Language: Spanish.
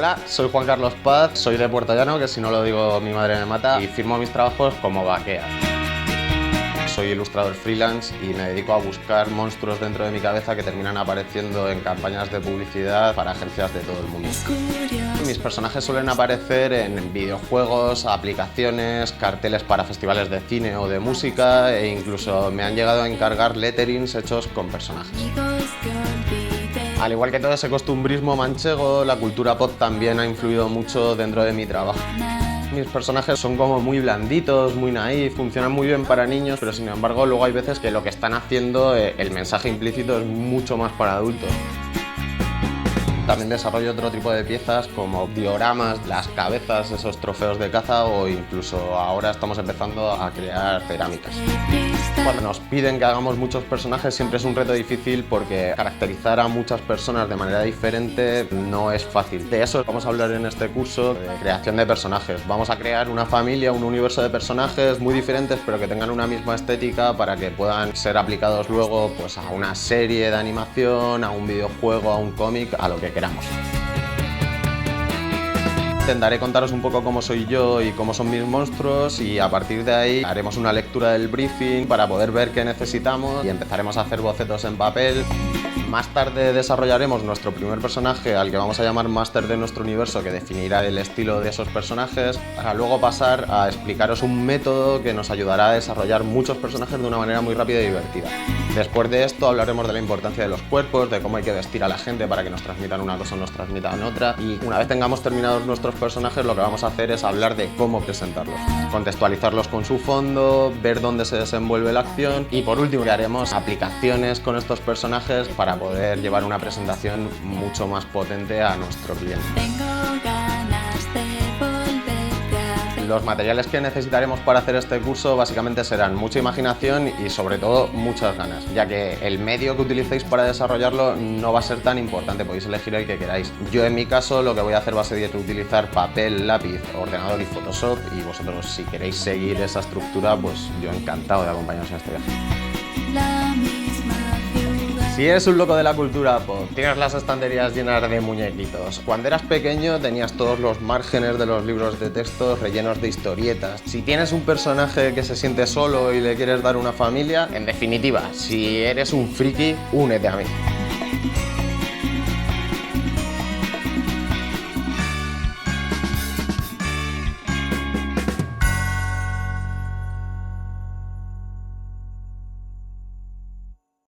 Hola, soy Juan Carlos Paz, soy de Puerto Llano, que si no lo digo mi madre me mata, y firmo mis trabajos como Baquea. Soy ilustrador freelance y me dedico a buscar monstruos dentro de mi cabeza que terminan apareciendo en campañas de publicidad para agencias de todo el mundo. Mis personajes suelen aparecer en videojuegos, aplicaciones, carteles para festivales de cine o de música, e incluso me han llegado a encargar letterings hechos con personajes. Al igual que todo ese costumbrismo manchego, la cultura pop también ha influido mucho dentro de mi trabajo. Mis personajes son como muy blanditos, muy naif, funcionan muy bien para niños, pero sin embargo luego hay veces que lo que están haciendo, el mensaje implícito es mucho más para adultos. También desarrollo otro tipo de piezas como dioramas, las cabezas, esos trofeos de caza, o incluso ahora estamos empezando a crear cerámicas. Cuando nos piden que hagamos muchos personajes siempre es un reto difícil porque caracterizar a muchas personas de manera diferente no es fácil. De eso vamos a hablar en este curso de creación de personajes. Vamos a crear una familia, un universo de personajes muy diferentes pero que tengan una misma estética para que puedan ser aplicados luego pues, a una serie de animación, a un videojuego, a un cómic, a lo que queramos. Intentaré contaros un poco cómo soy yo y cómo son mis monstruos, y a partir de ahí haremos una lectura del briefing para poder ver qué necesitamos y empezaremos a hacer bocetos en papel. Más tarde desarrollaremos nuestro primer personaje, al que vamos a llamar máster de nuestro universo, que definirá el estilo de esos personajes, para luego pasar a explicaros un método que nos ayudará a desarrollar muchos personajes de una manera muy rápida y divertida. Después de esto hablaremos de la importancia de los cuerpos, de cómo hay que vestir a la gente para que nos transmitan una cosa o nos transmitan otra, y una vez tengamos terminados nuestros personajes lo que vamos a hacer es hablar de cómo presentarlos, contextualizarlos con su fondo, ver dónde se desenvuelve la acción, y por último haremos aplicaciones con estos personajes para poder llevar una presentación mucho más potente a nuestro cliente. Los materiales que necesitaremos para hacer este curso básicamente serán mucha imaginación y sobre todo muchas ganas, ya que el medio que utilicéis para desarrollarlo no va a ser tan importante, podéis elegir el que queráis. Yo en mi caso lo que voy a hacer va a ser utilizar papel, lápiz, ordenador y Photoshop, y vosotros si queréis seguir esa estructura pues yo encantado de acompañaros en este viaje. Si eres un loco de la cultura pop, tienes las estanterías llenas de muñequitos. Cuando eras pequeño tenías todos los márgenes de los libros de texto rellenos de historietas. Si tienes un personaje que se siente solo y le quieres dar una familia, en definitiva, si eres un friki, únete a mí.